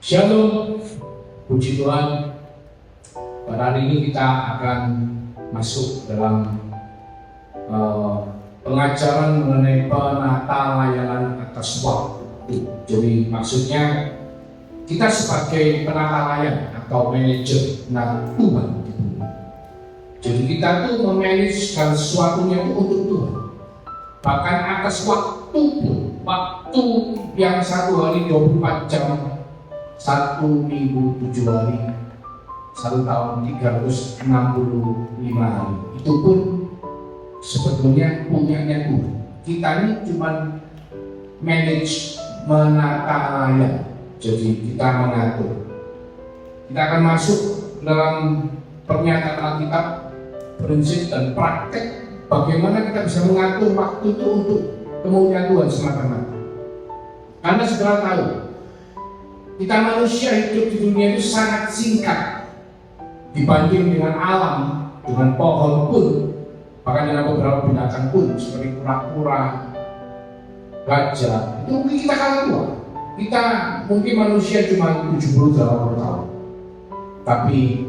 Shalom, puji Tuhan. Pada hari ini kita akan masuk dalam pengajaran mengenai penata layanan atas waktu. Jadi maksudnya kita sebagai penata layan atau manajer Tuhan. Jadi kita tuh memanage segala sesuatunya itu untuk Tuhan. Bahkan atas waktu yang satu hari 24 jam, 1 minggu 7 hari, 1 tahun 365 hari. Itu pun sebetulnya punyanya Tuhan. Kita ini cuma manage, menata layan. Jadi kita mengatur. Kita akan masuk dalam pernyataan Alkitab, prinsip dan praktek bagaimana kita bisa mengatur waktu itu untuk kemuliaan Tuhan semata-mata. Karena saudara tahu, kita manusia hidup di dunia itu sangat singkat dibanding dengan alam, dengan pohon pun, bahkan dengan beberapa binatang pun seperti kura-kura, gajah. Itu mungkin kita kalah tua. Kita mungkin manusia cuma 70-80 tahun, tapi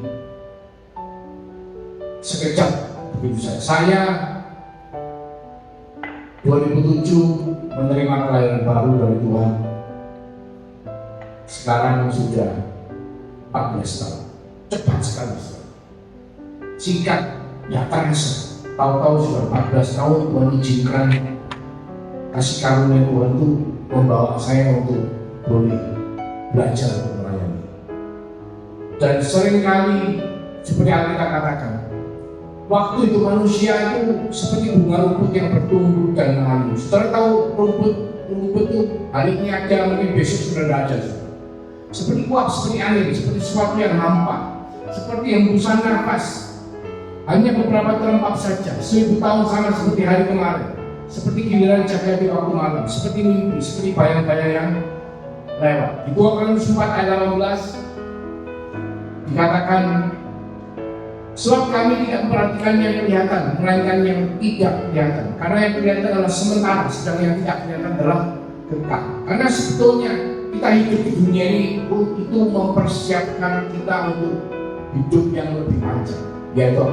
sekejap begitu saja. Saya 2007 menerima kelahiran baru dari Tuhan. Sekarang sudah 14 tahun. Cepat sekali. Singkat, ya terasa. Tahu-tahu sudah 14 tahun Tuhan izinkan kasih karunia Tuhan itu membawa saya untuk boleh belajar untuk melayani. Dan seringkali seperti Alkitab katakan, waktu itu manusia itu seperti bunga rumput yang bertumbuh dan layu. Setelah tahu rumput itu hari ini ada, mungkin besok sudah ada. Seperti uap, seperti angin, seperti sesuatu yang hampa, seperti hembusan nafas. Hanya beberapa terlempap saja. 1000 tahun sama seperti hari kemarin, seperti giliran cahaya di waktu malam, seperti mimpi, seperti bayang-bayang yang lewat. Di 2 Korintus 4 ayat 18 dikatakan, sebab kami tidak memperhatikan yang kelihatan, melainkan yang tidak kelihatan. Karena yang kelihatan adalah sementara, sedang yang tidak kelihatan adalah kekal. Karena sebetulnya kita hidup di dunia ini itu mempersiapkan kita untuk hidup yang lebih panjang, yaitu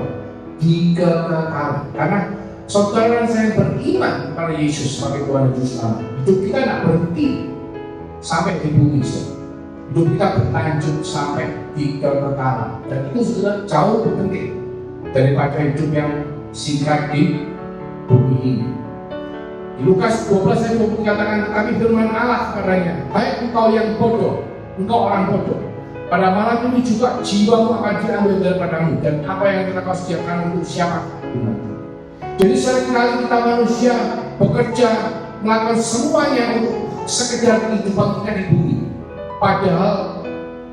di kekekalan. Karena saudara saya beriman kepada Yesus sebagai Tuhan dan Juru Selamat, hidup kita tidak berhenti sampai di bumi. Hidup kita berlanjut sampai di kekekalan, dan itu sudah jauh lebih penting daripada hidup yang singkat di bumi ini. Di Lukas 12 ayat 20 dikatakan, tetapi firman Allah kepadanya, hai engkau yang bodoh, engkau orang bodoh, pada malam ini juga jiwamu akan diambil daripadamu, dan apa yang telah kau sediakan untuk siapa? Jadi seringkali kita manusia bekerja, melakukan semuanya untuk sekedar kehidupan kita di bumi. Padahal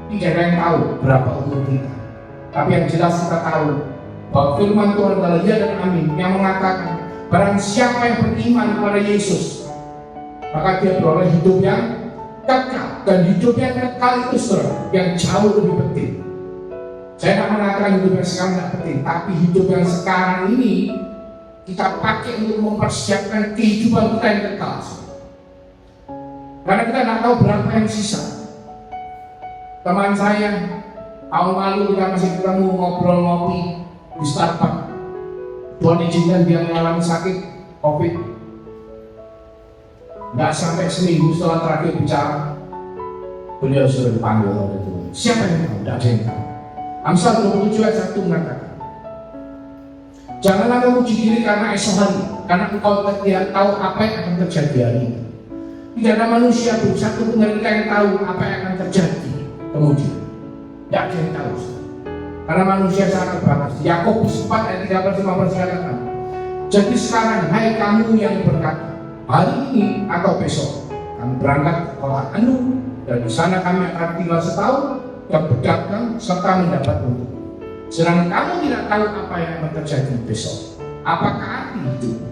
tidak ada yang tahu berapa umur kita. Tapi yang jelas kita tahu bahwa firman Tuhan adalah ya dan amin, yang mengatakan barang siapa yang beriman kepada Yesus, maka dia beroleh hidup yang kekal. Dan hidup yang kekal itu yang jauh lebih penting. Saya tidak mengatakan hidup yang sekarang tidak penting, tapi hidup yang sekarang ini kita pakai untuk mempersiapkan kehidupan kita yang kekal. Karena kita tidak tahu berapa yang sisa. Teman saya tahun lalu kita masih ketemu ngobrol ngopi di Starbucks. Tuhan izinkan dia mengalami sakit COVID. Nggak sampai seminggu setelah terakhir bicara, beliau sudah dipanggil oleh Tuhan. Siapa yang tahu? Tidak ada yang tahu. Amsal 27 ayat 1 mengatakan, janganlah memuji diri karena esok hari, karena engkau tidak tahu apa yang akan terjadi hari ini. Tidak ada manusia pun satu pun dari kita yang tahu apa yang akan terjadi kemudian. Tidak ada yang tahu. Karena manusia sangat terbatas. Yakobus 4 ayat 13-15 dikatakan, jadi sekarang hai kamu yang berkata, hari ini atau besok kami berangkat ke kota Anu, dan di sana kami akan tinggal setahun dan berdagang serta mendapat untung. Sedang kamu tidak tahu apa yang akan terjadi besok. Apakah arti hidupmu?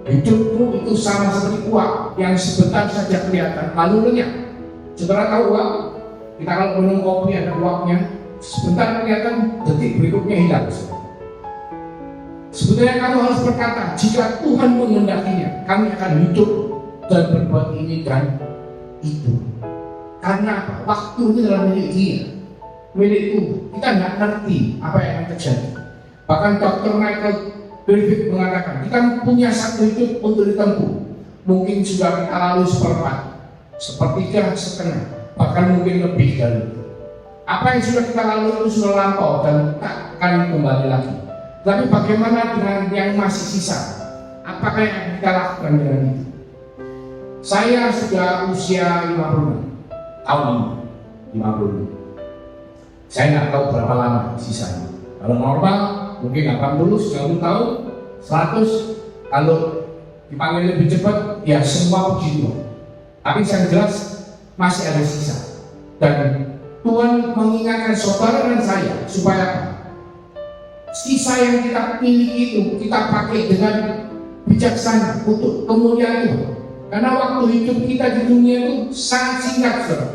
Hidupmu itu sama seperti uap yang sebentar saja kelihatan lalu lenyap. Saudara tahu uap? Kita kalau minum kopi ada uapnya, sebentar kelihatan, detik berikutnya hilang. Sebetulnya kamu harus berkata, jika Tuhan mengendakinya, kami akan hidup dan berbuat ini dan itu. Karena apa? Waktu itu adalah milik dia, milik Tuhan. Kita nggak ngerti apa yang akan terjadi. Bahkan Dr. Michael Griffith mengatakan, kita punya satu hidup untuk ditempuh. Mungkin sudah kita lalui seperempat, sepertiga, setengah, bahkan mungkin lebih dari itu. Apa yang sudah kita lalui itu sudah lampau dan tak akan kembali lagi. Tapi bagaimana dengan yang masih sisa? Apakah yang kita lakukan dengan itu? Saya sudah usia 50 tahun ini, 50. Saya nggak tahu berapa lama sisanya. Kalau normal mungkin 80, 90 tahun, 100. Kalau dipanggil lebih cepat, ya semua puji Tuhan. Tapi yang jelas masih ada sisa. Dan Tuhan mengingatkan saudara dan saya supaya apa? Sisa yang kita miliki itu kita pakai dengan bijaksana untuk kemuliaan Tuhan. Karena waktu hidup kita di dunia itu sangat singkat, saudara.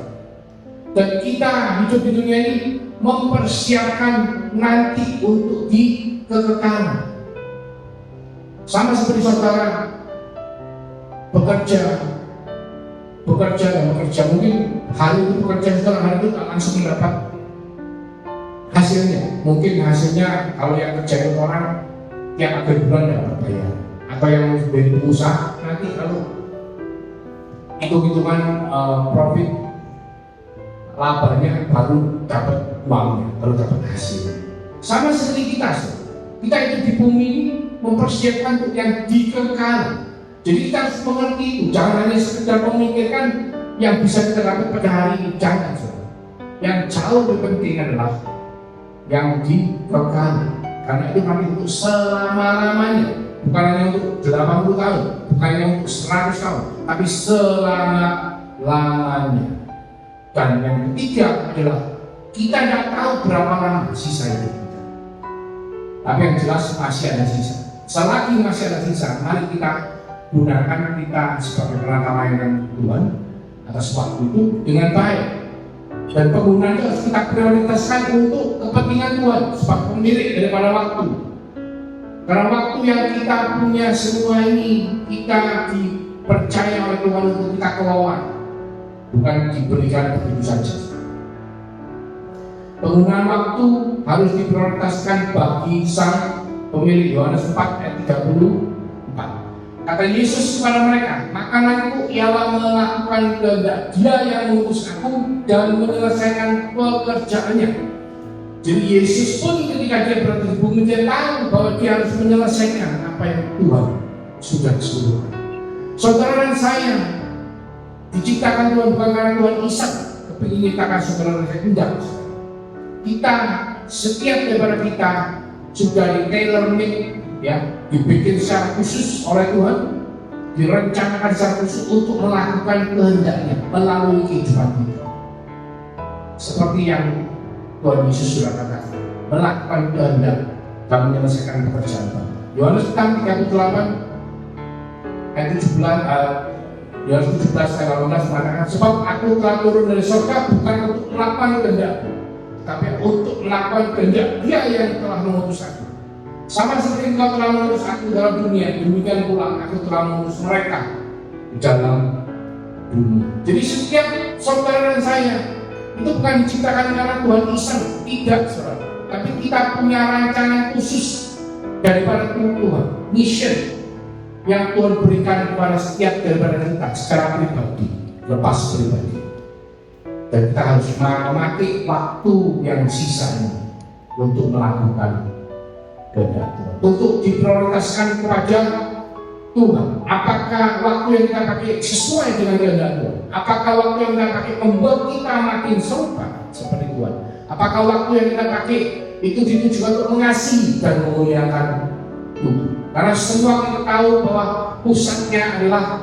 Dan kita hidup di dunia ini mempersiapkan nanti untuk di kekekalan. Sama seperti saudara bekerja mungkin hari itu bekerja setelah hari itu tak langsung mendapat hasilnya. Mungkin hasilnya kalau yang kerja orang tiap akhir bulan dapat bayar, atau yang dari pengusaha nanti kalau hitung-hitungan profit labanya baru dapat uangnya, baru dapat hasil. Sama seperti kita itu di bumi ini mempersiapkan untuk yang dikekal. Jadi kita harus mengerti itu, jangan hanya sekedar memikirkan yang bisa kita dapat pada hari ini, jangan. Yang jauh lebih penting adalah yang dikekal, karena itu nanti untuk selama-lamanya, bukan hanya untuk 80 tahun, bukan hanya untuk 100 tahun, tapi selama-lamanya. Dan yang ketiga adalah kita tidak tahu berapa lama sisa hidup kita, tapi yang jelas masih ada sisa. Selagi masih ada sisa, mari kita gunakan kita sebagai perantara layanan Tuhan atas waktu itu dengan baik. Dan penggunaan itu harus kita prioritaskan untuk kepentingan Tuhan sebagai pemilik daripada waktu. Karena waktu yang kita punya semua ini kita dipercaya oleh Tuhan untuk kita kelola, bukan diberikan begitu saja. Penggunaan waktu harus diprioritaskan bagi sang pemilik. Yohanes 4 ayat 34. Kata Yesus kepada mereka, makananku ialah melakukan kehendak Dia yang mengutus aku dan menyelesaikan pekerjaannya. Jadi Yesus pun ketika dia berada di bumi, dia tahu bahwa dia harus menyelesaikan apa yang Tuhan sudah suruhkan. Saudara dan saya diciptakan Tuhan bukan karena Tuhan iseng kepingin nyiptakan saudara dan saya, tidak. Kita, setiap daripada kita sudah di tailor made, ya, dibikin secara khusus oleh Tuhan, direncanakan secara khusus untuk melakukan kehendaknya melalui kehidupan kita. Seperti yang Tuhan Yesus sudah katakan, melakukan kehendak dan menyelesaikan pekerjaan Tuhan. Yohanes 38 ayat 17, Yohanes 17 ayat 18 mengatakan, sebab aku telah turun dari surga bukan untuk melakukan kehendak, tapi untuk melakukan kehendak Dia yang telah mengutus aku. Sama seperti Engkau telah mengutus aku dalam dunia, demikian pula aku telah mengutus mereka di dalam dunia. Jadi setiap saudara dan saya itu bukan diciptakan karena Tuhan iseng, tidak, saudara. Tapi kita punya rancangan khusus daripada Tuhan, mission yang Tuhan berikan kepada setiap daripada kita secara pribadi, lepas pribadi. Dan kita harus mengamati waktu yang sisa ini untuk melakukan kehendak Tuhan, untuk diprioritaskan kepada Tuhan. Apakah waktu yang kita pakai sesuai dengan kehendak Tuhan? Apakah waktu yang kita pakai membuat kita makin serupa seperti Tuhan? Apakah waktu yang kita pakai itu ditujukan untuk mengasihi dan memuliakan Tuhan? Karena semua kita tahu bahwa pusatnya adalah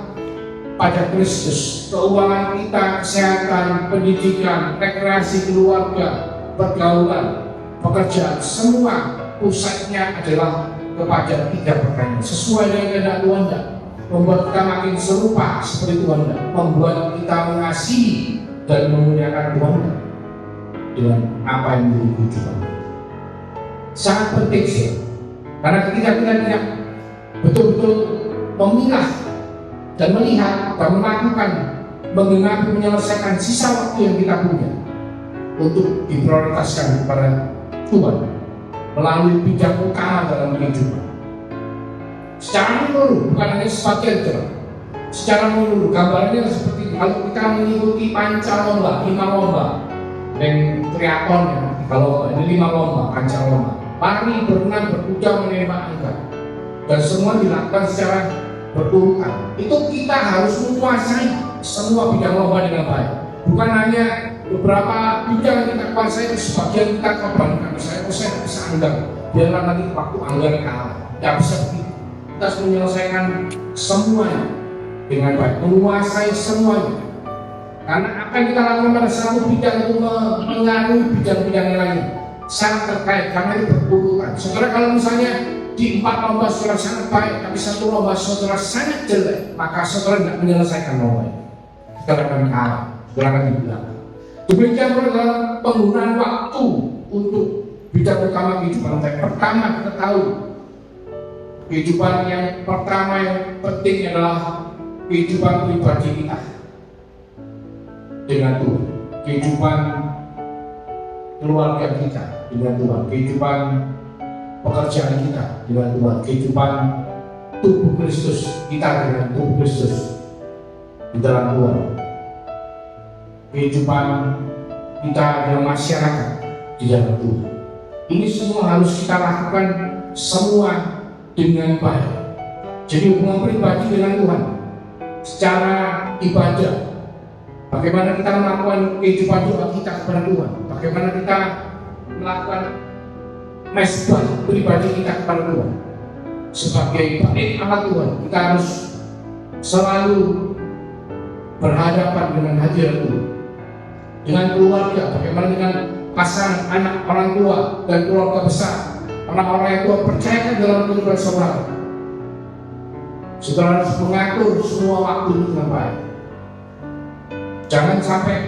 pada Kristus. Keuangan kita, kesehatan, pendidikan, rekreasi keluarga, pergaulan, pekerjaan, semua pusatnya adalah kepada 3 perkara sesuai dengan kehendak Tuhan, membuat kita makin serupa seperti Tuhan, membuat kita mengasihi dan memuliakan Tuhan dengan apa yang menjadi tujuan. Sangat penting sih, karena ketika kita tidak betul-betul memilah dan melihat dan melakukan menggenapi menyelesaikan sisa waktu yang kita punya untuk diprioritaskan kepada Tuhan melalui bidang utama dalam kehidupan. Secara menyeluruh, bukan hanya sebagian jalan. Secara menyeluruh, gambarnya seperti kalau kita mengikuti pancalomba, 5 lomba, dan triathlon ya, kalau ada 5 lomba, pancalomba, lari, berenang, berkuda, menembak angka, dan semua dilakukan secara berurutan. Itu kita harus menguasai semua bidang lomba dengan baik. Bukan hanya beberapa bidang yang kita kuasai, sebagian kita korbankan. Saya bisa anggar, biarlah nanti waktu anggar kalah. Tidak bisa begitu. Kita harus menyelesaikan semuanya dengan baik, menguasai semuanya. Karena apa yang kita lakukan pada satu bidang itu mengaruhi bidang-bidang yang lain, sangat terkait karena itu berurutan. Saudara, kalau misalnya di 4 lomba saudara sangat baik, tapi 1 lomba saudara sangat jelek, maka saudara tidak menyelesaikan lomba itu. Saudara akan kalah, saudara akan dibilang. Demikian pula dalam penggunaan waktu untuk bidang utama kehidupan kita. Pertama, kita tahu kehidupan yang pertama yang penting adalah kehidupan pribadi kita dengan Tuhan, kehidupan keluarga kita dengan Tuhan, kehidupan pekerjaan kita dengan Tuhan, kehidupan tubuh Kristus kita dengan tubuh Kristus di dalam Tuhan, kehidupan kita dalam masyarakat di dalam Tuhan. Ini semua harus kita lakukan semua dengan baik. Jadi hubungan pribadi dengan Tuhan secara ibadah, bagaimana kita melakukan kehidupan doa kita kepada Tuhan, bagaimana kita melakukan mesbah pribadi kita kepada Tuhan sebagai bait anak Tuhan. Kita harus selalu berhadapan dengan hadirat Tuhan. Dengan keluarga, bagaimana dengan pasangan, anak, orang tua, dan keluarga besar, orang-orang yang Tuhan percayakan dalam kehidupan saudara. Saudara harus mengatur semua waktu itu dengan baik. Jangan sampai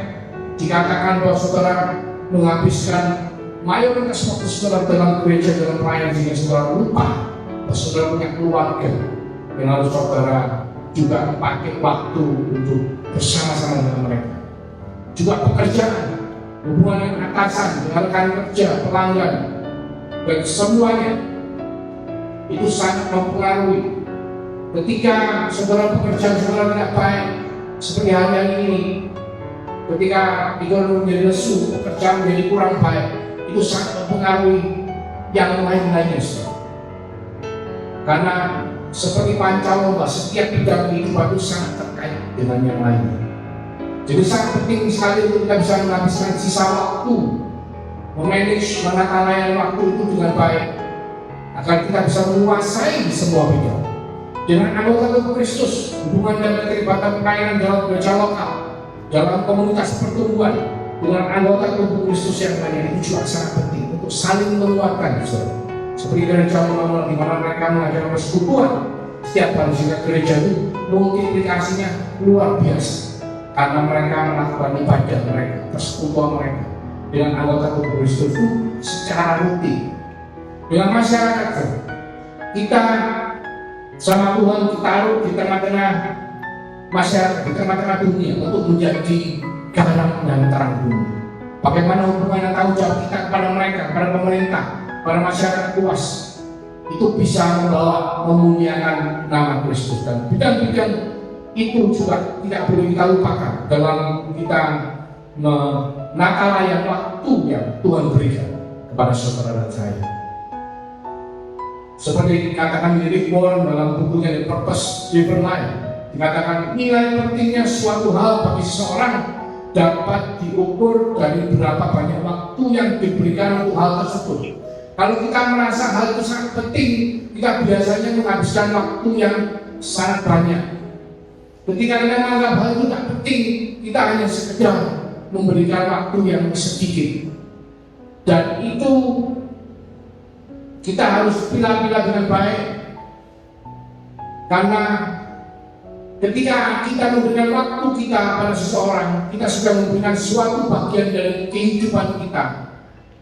dikatakan bahwa saudara menghabiskan mayoritas waktu saudara dalam gereja, dalam pelayanan, sehingga saudara lupa bahwa saudara punya keluarga yang harus saudara juga pakai waktu untuk bersama-sama dengan mereka. Juga pekerjaan, hubungan dengan atasan, dengan rekan kerja, pelanggan, dan semuanya itu sangat mempengaruhi. Ketika saudara pekerjaan saudara tidak baik, seperti hari ini, ketika ekonomi menjadi lesu, pekerjaan menjadi kurang baik, itu sangat mempengaruhi yang lain-lainnya. Karena seperti pancalomba, setiap bidang kehidupan itu sangat terkait dengan yang lainnya. Jadi sangat penting sekali untuk kita bisa menghabiskan sisa waktu, memanage, menata layan waktu itu dengan baik, agar kita bisa menguasai semua bidang. Dengan anggota tubuh Kristus, hubungan dan keterlibatan pelayanan dalam gereja lokal, dalam komunitas pertumbuhan, dengan anggota tubuh Kristus yang lainnya, itu juga sangat penting untuk saling menguatkan. Seperti gereja normal di mana mereka mengadakan persekutuan setiap hari, sehingga gereja itu multiplikasinya luar biasa karena mereka melakukan ibadah mereka, persekutuan mereka dengan anggota tubuh Kristus itu secara rutin. Dengan masyarakat kita sama Tuhan ditaruh di tengah-tengah masyarakat, di tengah-tengah dunia untuk menjadi garam dan terang dunia. Bagaimana hubungan dan tanggung jawab kita kepada mereka, kepada pemerintah, kepada masyarakat luas, itu bisa membawa memuliakan nama Kristus. Dan bidang-bidang itu juga tidak boleh kita lupakan dalam kita menata layan waktu yang Tuhan berikan kepada saudara dan saya. Seperti dikatakan di Rick Warren dalam bukunya The Purpose Driven Life, dikatakan nilai pentingnya suatu hal bagi seseorang dapat diukur dari berapa banyak waktu yang diberikan untuk hal tersebut. Kalau kita merasa hal itu sangat penting, kita biasanya menghabiskan waktu yang sangat banyak. Ketika kita menganggap hal itu tidak penting, kita hanya sekedar memberikan waktu yang sedikit. Dan itu kita harus pilih-pilih dengan baik, karena ketika kita memberikan waktu kita pada seseorang, kita sudah memberikan suatu bagian dari kehidupan kita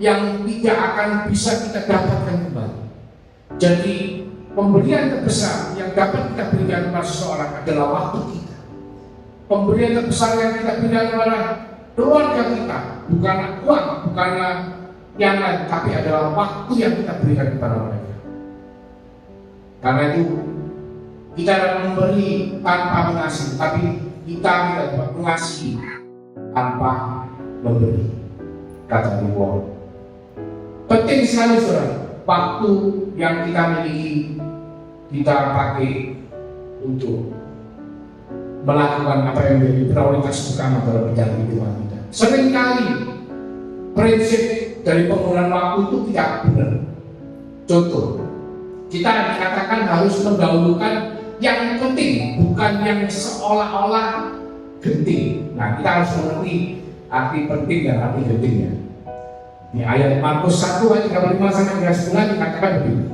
yang tidak akan bisa kita dapatkan kembali. Jadi pemberian terbesar yang dapat kita berikan kepada seseorang adalah waktu kita. pemberian terbesar yang kita berikan kepada keluarga kita bukanlah uang, bukanlah yang lain, tapi adalah waktu yang kita berikan kepada mereka. Karena itu kita memberi tanpa mengasihi, tapi kita tidak dapat mengasihi tanpa memberi. Kata Paulus. Penting sekali saudara, waktu yang kita miliki kita pakai untuk melakukan apa yang menjadi prioritas utama dalam perjalanan kehidupan kita. Seringkali prinsip dari penggunaan waktu itu tidak benar. Contoh, kita dikatakan harus mendahulukan yang penting, bukan yang seolah-olah genting. Nah, kita harus mengerti arti penting dan arti gentingnya. Di ayat Markus 1 ayat 35 sampai 39 dikatakan begini.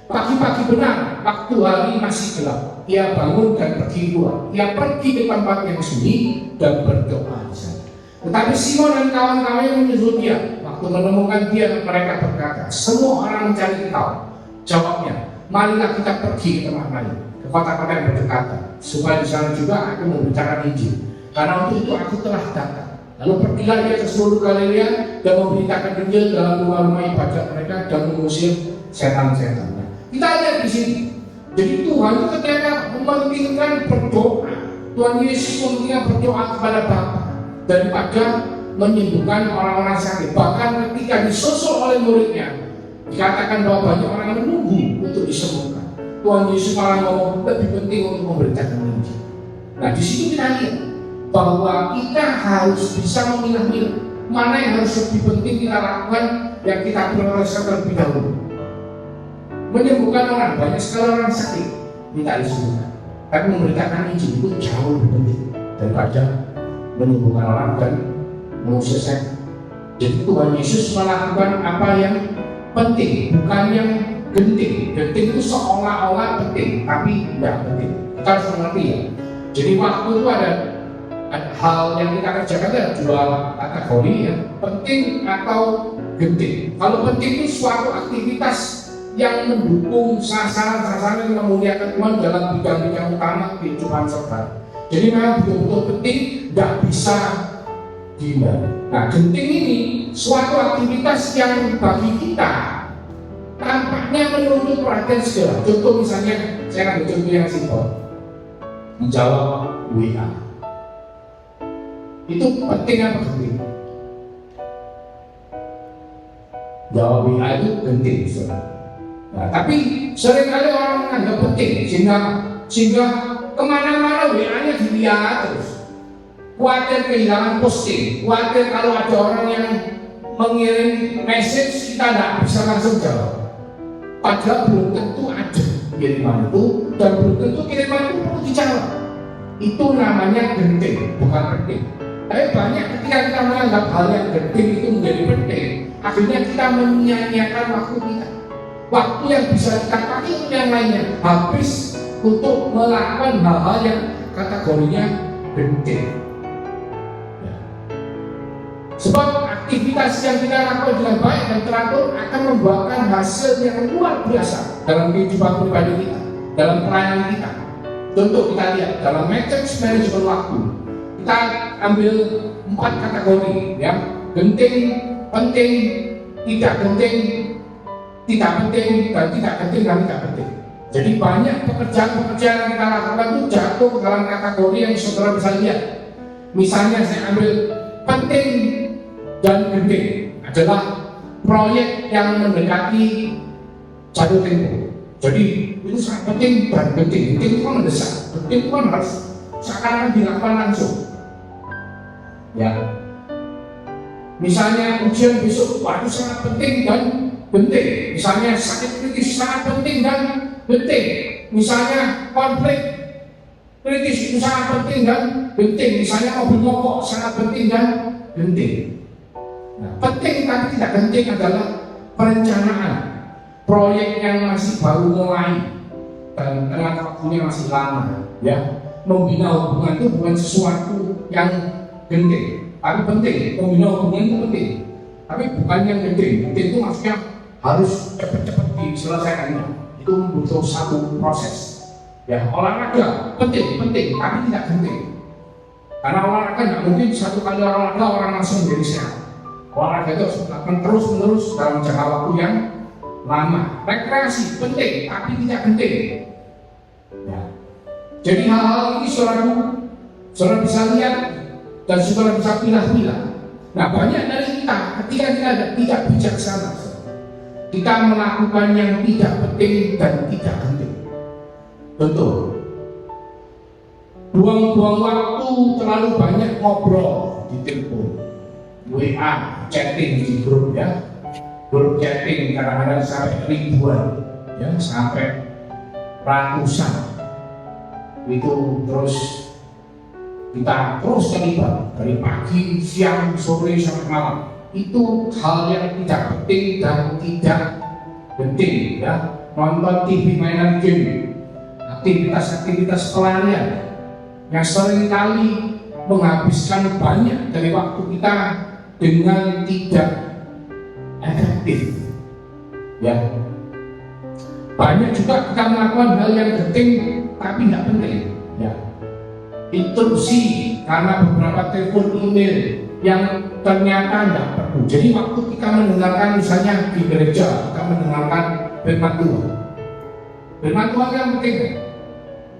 Pagi-pagi benar, waktu hari masih gelap, ia bangun dan pergi keluar. Ia pergi ke tempat yang sunyi dan berdoa di sana. Tetapi Simon dan kawan-kawannya menyusul dia. Waktu menemukan dia, mereka berkata, semua orang mencari engkau. Jawabnya, marilah kita pergi ke tempat lain, ke kota-kota yang berdekatan, supaya di sana juga aku memberitakan Injil. Karena untuk itu aku telah datang. Lalu pergilah dia ke seluruh Galilea dan memberitakan Injil dalam rumah-rumah ibadat mereka dan mengusir setan-setan. Kita lihat di sini. Jadi Tuhan itu ketika mementingkan berdoa, Tuhan Yesus mementingkan berdoa kepada Bapa daripada menyembuhkan orang-orang sakit. Bahkan ketika disusul oleh muridnya, dikatakan bahwa banyak orang yang menunggu untuk disembuhkan. Tuhan Yesus malah ngomong lebih penting untuk memberitakan Injil. Nah, di situ kita lihat bahwa kita harus bisa memilah-milah mana yang harus lebih penting kita lakukan, yang kita prioritaskan terlebih dahulu. Menyembuhkan orang, banyak sekali orang sakit minta disembuhkan, tapi memberitakan Injil itu jauh lebih penting daripada menyembuhkan orang dan mengusir setan. Jadi Tuhan Yesus melakukan apa yang penting, bukan yang genting. Genting itu seolah-olah penting, tapi tidak penting. Kita harus mengerti ya. Jadi waktu itu ada hal yang kita kerjakan ada dua kategori ya, penting atau genting. Kalau penting itu suatu aktivitas yang mendukung sasaran-sasaran yang memuliakan Tuhan dalam bidang-bidang utama kehidupan saudara. Jadi memang betul-betul penting, tidak bisa dihindari. Nah, genting ini suatu aktivitas yang bagi kita tampaknya menuntut perhatian segala. Contoh misalnya, saya ambil contoh yang simpel, menjawab WA. Itu penting apa genting? Jawab WA itu genting, saudara. Nah, tapi seringkali orang menganggap penting sehingga kemana-mana WA-nya dilihat terus. Khawatir kehilangan posting, khawatir kalau ada orang yang mengirim message kita tidak bisa langsung jawab. Padahal belum tentu ada kiriman itu dan belum tentu kiriman itu perlu dijawab. Itu namanya genting, bukan penting. Tapi banyak ketika kita menganggap hal yang genting itu menjadi penting, akhirnya kita menyia-nyiakan waktu kita. Waktu yang bisa kita pakai untuk yang lainnya habis untuk melakukan hal-hal yang kategorinya genting. Ya. Sebab aktivitas yang kita lakukan dengan baik dan teratur akan membuahkan hasil yang luar biasa dalam kehidupan pribadi kita, dalam pelayanan kita. Contoh kita lihat dalam matrix manajemen waktu, kita ambil 4 kategori, ya, genting, penting, tidak genting, tidak penting, dan tidak penting dan tidak penting. Jadi banyak pekerjaan-pekerjaan yang kita lakukan itu jatuh dalam kategori yang saudara bisa lihat. Misalnya saya ambil penting dan genting adalah proyek yang mendekati jatuh tempo. Jadi itu sangat penting dan genting. Genting itu kan mendesak, genting itu kan harus seakan-akan dilakukan langsung. Ya, misalnya ujian besok, itu sangat penting dan genting. Misalnya sakit kritis sangat penting dan genting. Misalnya konflik kritis itu sangat penting dan genting. Misalnya mobil mogok sangat penting dan genting. Nah, penting tapi tidak genting adalah perencanaan proyek yang masih baru mulai dan dengan waktunya masih lama. Ya, membina hubungan itu bukan sesuatu yang genting, tapi penting. Membina hubungan itu penting, tapi bukan yang genting. Genting itu maksudnya harus cepat-cepat diselesaikannya. Itu butuh satu proses. Ya, olahraga penting, tapi tidak genting. Karena olahraga nggak mungkin satu kali olahraga orang langsung menjadi sehat. Olahraga itu harus dilakukan terus-menerus dalam jangka waktu yang lama. Rekreasi penting, tapi tidak penting. Ya. Jadi hal-hal ini saudara bisa lihat dan saudara bisa pilah-pilah. Nah, banyak dari kita ketika kita tidak bijaksana, kita melakukan yang tidak penting dan tidak penting. Betul. Buang-buang waktu terlalu banyak ngobrol di telepon, WA, chatting di grup ya. Grup chatting kadang-kadang sampai ribuan, ya sampai ratusan. Itu terus kita terus terlibat dari pagi, siang, sore sampai malam. Itu hal yang tidak penting dan tidak penting ya. Nonton TV, mainan game, aktivitas pelarian yang seringkali menghabiskan banyak dari waktu kita dengan tidak efektif. Ya, banyak juga kita melakukan hal yang penting tapi tidak penting. Ya, interupsi karena beberapa telepon email yang ternyata tidak perlu. Jadi waktu kita mendengarkan misalnya di gereja kita mendengarkan firman Tuhan. Firman Tuhan yang penting,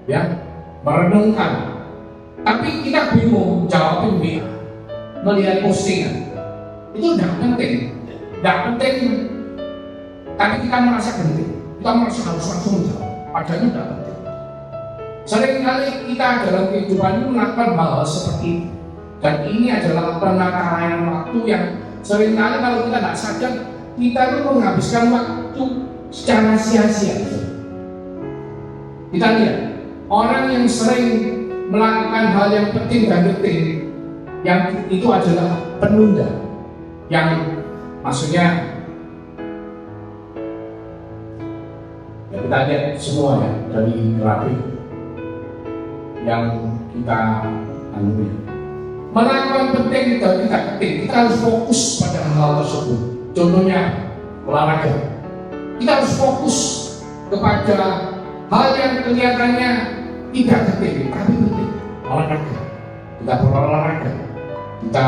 ya, merenungkan. Tapi kita bingung jawabin WA, melihat postingan, itu tidak penting, tapi kita merasa penting, kita merasa harus langsung jawab, padahal tidak penting. Seringkali kita dalam kehidupan ini melakukan hal seperti itu, dan ini adalah penakalayan waktu yang seringkali kalau kita tidak sadar, kita itu menghabiskan waktu secara sia-sia. Kita lihat orang yang sering melakukan hal yang penting dan penting, yang itu adalah penunda, yang maksudnya ya kita lihat semua ya dari grafik yang kita alami. Melakukan penting dan tidak penting, kita harus fokus pada hal tersebut. Contohnya olahraga, kita harus fokus kepada hal yang kelihatannya tidak penting tapi penting. Olahraga, kita berolahraga, kita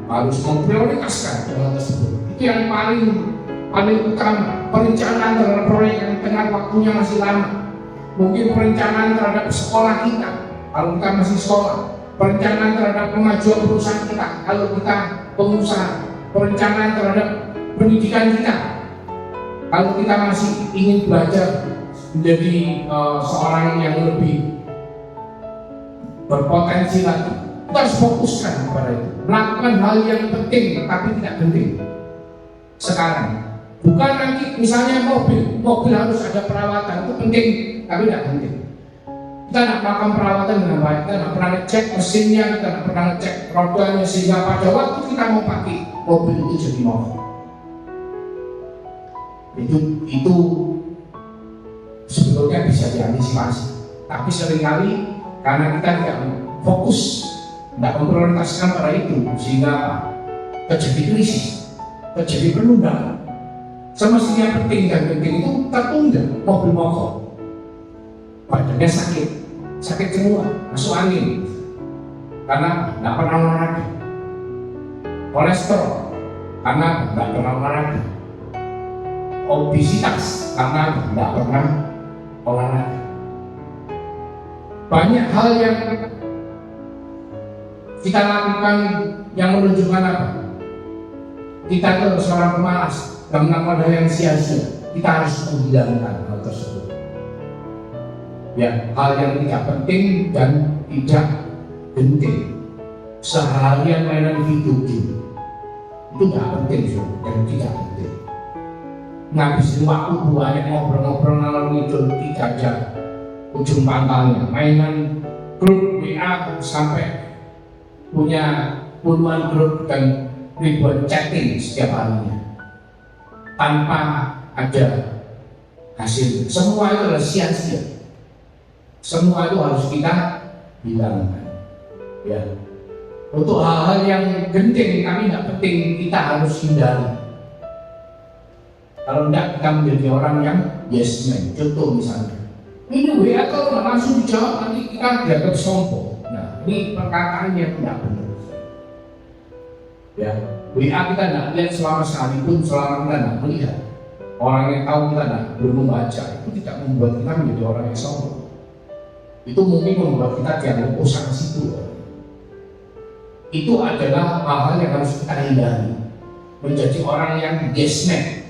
harus memprioritaskan hal tersebut. Itu yang paling utama. Perencanaan terhadap proyek yang tengah waktunya masih lama. Mungkin perencanaan terhadap sekolah kita kalau kita masih sekolah, perencanaan terhadap kemajuan perusahaan kita kalau kita pengusaha, perencanaan terhadap pendidikan kita kalau kita masih ingin belajar menjadi seorang yang lebih berpotensi lagi. Kita harus fokuskan kepada itu, melakukan hal yang penting tapi tidak penting sekarang. Bukan nanti misalnya mobil harus ada perawatan, itu penting tapi tidak penting. Kita tidak melakukan perawatan dengan baik, kita tidak pernah ngecek mesinnya, kita tidak pernah ngecek rodanya, sehingga pada waktu kita mau pakai mobil itu jadi mogok. Itu sebetulnya bisa diantisipasi, tapi seringkali karena kita tidak fokus, tidak memprioritaskan pada itu, sehingga terjadi krisis, terjadi penundaan. Semestinya penting dan penting itu tertunda, mobil mogok, badannya sakit semua, masuk angin, karena tidak pernah olahraga. Kolesterol, karena tidak pernah olahraga. Obesitas, karena tidak pernah olahraga. Banyak hal yang kita lakukan yang menunjukkan apa? Kita itu seorang pemalas dan melakukan hal yang sia-sia. Kita harus menghilangkan hal tersebut. Ya, hal yang tidak penting dan tidak penting. Seharian mainan video game itu tidak penting dan tidak penting. Ngabisin waktu banyak ngobrol-ngobrol ngalor ngidul tidak ada ujung pangkalnya. Mainan grup WA sampai punya puluhan grup dan ribuan chatting setiap harinya tanpa ada hasil. Semua itu adalah sia-sia. Semua itu harus kita hilangkan. Ya. Untuk hal-hal yang genting tapi tidak penting kita harus hindari. Kalau tidak kita menjadi orang yang yes man. Contoh misalnya, ini WA kalau langsung dijawab nanti kita dianggap sombong. Nah, Ini perkataan yang tidak benar. Ya, WA kita tidak lihat selama sehari pun, selama kita tidak melihat. Orang yang tahu kita belum membaca, itu tidak membuat kita menjadi orang yang sombong. Itu mungkin membuat kita dianggap sang situ. Itu adalah hal-hal yang harus kita hindari. Menjadi orang yang desmet.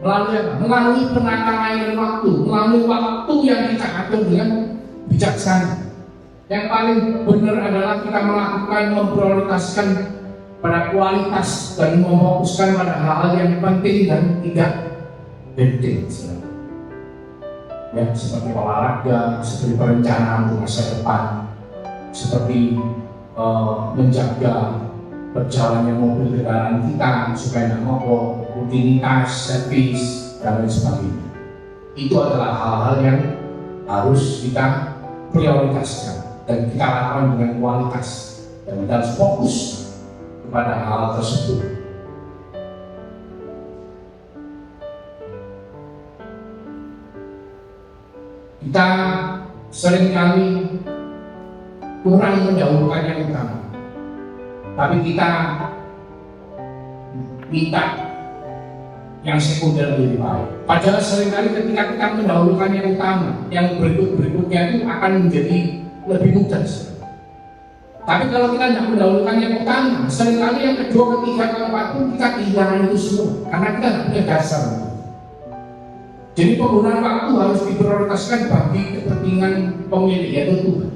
Melalui apa? Melalui penata layanan waktu, melalui waktu yang kita atur dengan bijaksana. Yang paling benar adalah kita melakukan memprioritaskan pada kualitas dan memfokuskan pada hal-hal yang penting dan tidak penting. Ya, seperti olahraga, seperti perencanaan untuk masa depan, seperti menjaga berjalannya mobil kendaraan kita supaya tidak mogok, rutinitas, servis, dan lain sebagainya. Itu adalah hal-hal yang harus kita prioritaskan dan kita lakukan dengan kualitas, dan kita harus fokus kepada hal tersebut. Kita seringkali kurang mendahulukan yang utama, tapi kita minta yang sekunder lebih baik. Padahal seringkali ketika kita mendahulukan yang utama, yang berikut-berikutnya itu akan menjadi lebih mudah. Tapi kalau kita tidak mendahulukan yang utama, seringkali yang kedua, ketiga, keempat pun kita kehilangan itu semua, karena kita tidak punya dasar. Jadi penggunaan waktu harus diprioritaskan bagi kepentingan pemilik, yaitu Tuhan.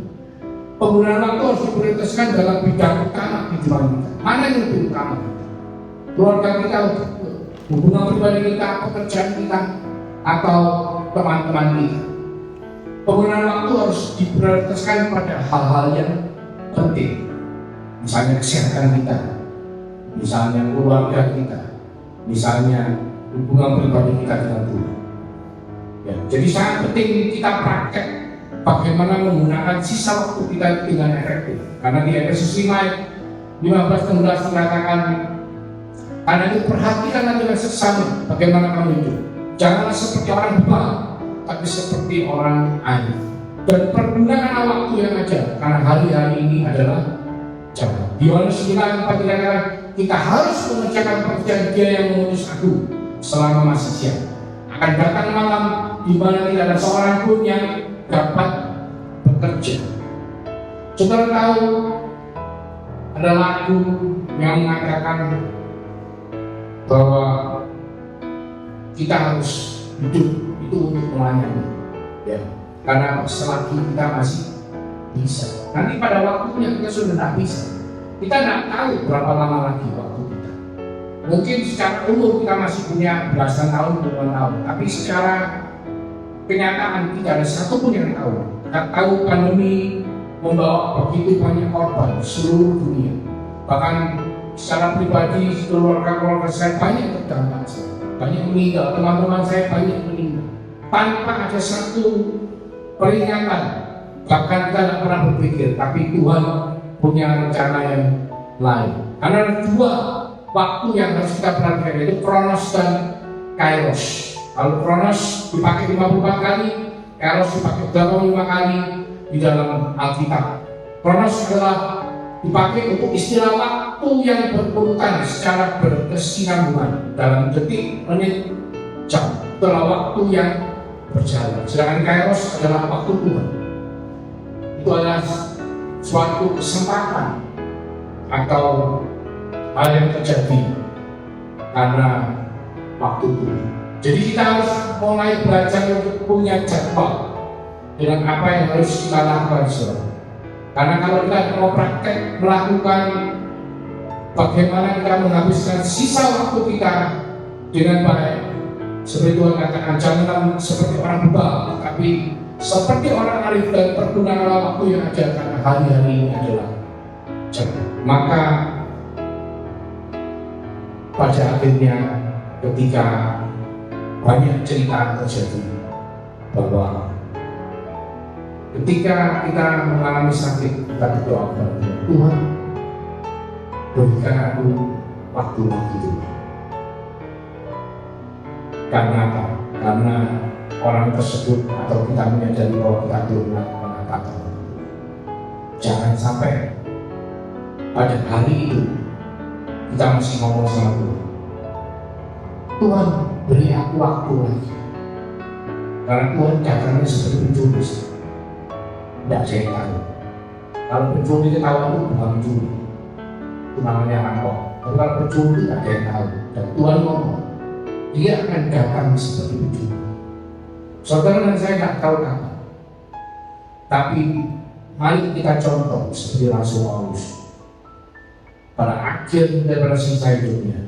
Penggunaan waktu harus diprioritaskan dalam bidang utama kehidupan kita. Mana yang lebih utama? Keluarga kita, hubungan pribadi kita, pekerjaan kita, atau teman-teman kita. Penggunaan waktu harus diprioritaskan pada hal-hal yang penting, misalnya kesehatan kita, misalnya keluarga kita, misalnya hubungan pribadi kita dengan Tuhan. Ya, jadi sangat penting kita praktek bagaimana menggunakan sisa waktu kita dengan efektif. Karena di Efesus 5:15-16 dikatakan, karena itu perhatikanlah dengan seksama bagaimana kamu hidup. Janganlah seperti orang bebal, tapi seperti orang arif. Dan pergunakan waktu yang ada, karena hari-hari ini adalah jahat. Di Yohanes 9:4 dikatakan, kita harus mengerjakan pekerjaan Dia yang mengutus aku selama masih siang. Akan datang malam di mana tidak ada seorang pun yang dapat bekerja. Saudara tahu ada lagu yang mengatakan bahwa kita harus hidup itu untuk melayani, ya. Karena selagi kita masih bisa, nanti pada waktunya kita sudah tidak bisa. Kita tidak tahu berapa lama lagi waktu kita. Mungkin secara umur kita masih punya belasan tahun, puluhan tahun, tapi secara kenyataan tidak ada satupun yang tahu. Kita tahu pandemi membawa begitu banyak korban seluruh dunia. Bahkan secara pribadi, keluarga saya banyak terdampak, banyak meninggal, teman-teman saya banyak meninggal. Tanpa ada satu peringatan, bahkan kita tidak pernah berpikir, tapi Tuhan punya rencana yang lain. Karena ada dua waktu yang harus kita perhatikan, yaitu Kronos dan Kairos. Kalau Kronos dipakai 54 kali, Kairos dipakai 85 kali di dalam Alkitab. Kronos adalah dipakai untuk istilah waktu yang berurutan secara berkesinambungan dalam detik, menit, jam. Itulah waktu yang berjalan. Sedangkan Kairos adalah waktu Tuhan. Itu adalah suatu kesempatan atau hal yang terjadi karena waktu Tuhan. Jadi kita harus mulai belajar untuk punya jadwal dengan apa yang harus kita lakukan, saudara. Karena kalau kita mau praktek melakukan bagaimana kita menghabiskan sisa waktu kita dengan baik, seperti Tuhan katakan, janganlah seperti orang bebal, tapi seperti orang arif, dan pergunakanlah waktu yang ada, karena hari-hari ini adalah jahat. Maka pada akhirnya ketika banyak cerita terjadi bahwa ketika kita mengalami sakit, kita berdoa kepada Tuhan, berikan aku waktu itu. Karena apa? Karena orang tersebut atau kita menyadari bahwa kita belum melakukan apa-apa. Jangan sampai pada hari itu kita masih ngomong sama Tuhan, Tuhan beri aku waktu lagi. Karena Tuhan datangnya seperti pencuri. Tidak ada yang tahu. Kalau pencuri itu tahu aku bukan pencuri, itu namanya rampok. Tapi kalau pencuri itu tidak ada yang tahu. Dan Tuhan ngomong, dia akan datang seperti pencuri. Saudara dan saya tidak tahu kapan. Tapi mari kita contoh seperti Rasul Paulus. Pada akhir daripada sisa hidupnya,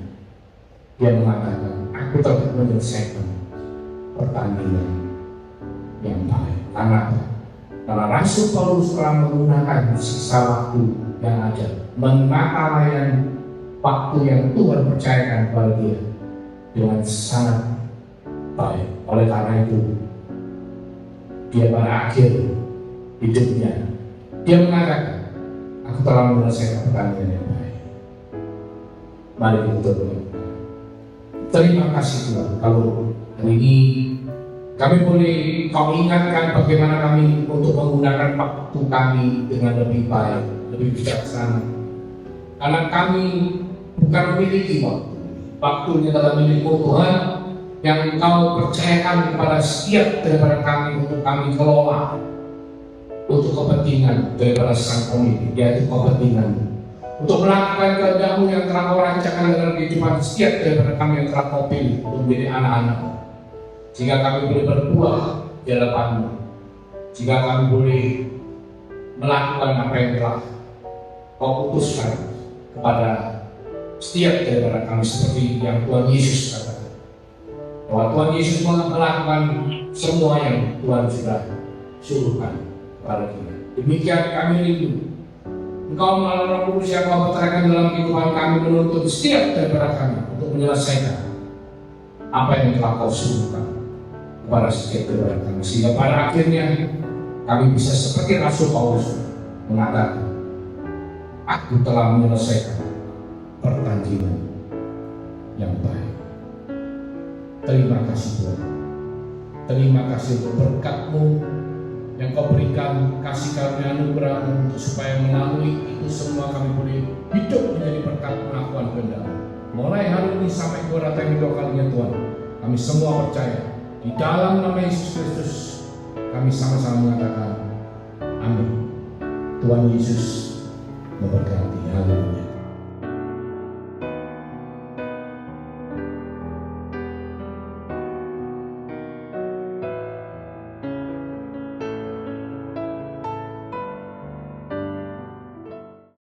dia mengatakan, aku telah menyelesaikan pertandingan yang baik. Karena Rasul Paulus telah menggunakan sisa waktu yang ada, menata layan waktu yang Tuhan percayakan kepada dia dengan sangat baik. Oleh karena itu, dia pada akhir hidupnya, dia mengatakan, aku telah menyelesaikan pertandingan yang baik. Mari kita berdoa. Terima kasih Tuhan, kalau hari ini kami boleh kau ingatkan bagaimana kami untuk menggunakan waktu kami dengan lebih baik, lebih bijaksana. Karena kami bukan memiliki waktu. Waktunya adalah milik Tuhan yang Engkau percayakan kepada setiap daripada kami untuk kami kelola untuk kepentingan daripada sang pemilik, yaitu kepentingan untuk melakukan kehendak-Mu yang telah Kau rancangkan dalam kehidupan setiap daripada kami yang telah Kau pilih untuk menjadi anak-anak, sehingga kami boleh berbuah di hadapan-Mu, sehingga kami boleh melakukan apa yang telah Kau putuskan kepada setiap daripada kami, seperti yang Tuhan Yesus katakan, bahwa Tuhan Yesus melakukan semua yang Tuhan sudah suruhkan kepada kita. Demikian kami rindu Engkau melalui Roh Kudus yang Kau putarkan dalam kehidupan kami, menuntut setiap daripada kami untuk menyelesaikan apa yang telah Kau suruhkan kepada setiap daripada kami, sehingga pada akhirnya kami bisa seperti Rasul Paulus mengatakan, aku telah menyelesaikan pertandingan yang baik. Terima kasih Tuhan. Terima kasih untuk berkat-Mu yang Kau berikan, kasih karunia anugerah-Mu, supaya melalui itu semua kami boleh hidup menjadi berkat pengakuan kehendak-Mu. Mulai hari ini sampai Kau datang kedua kalinya Tuhan, kami semua percaya di dalam nama Yesus Kristus. Kami sama-sama mengatakan amin. Tuhan Yesus memberkati.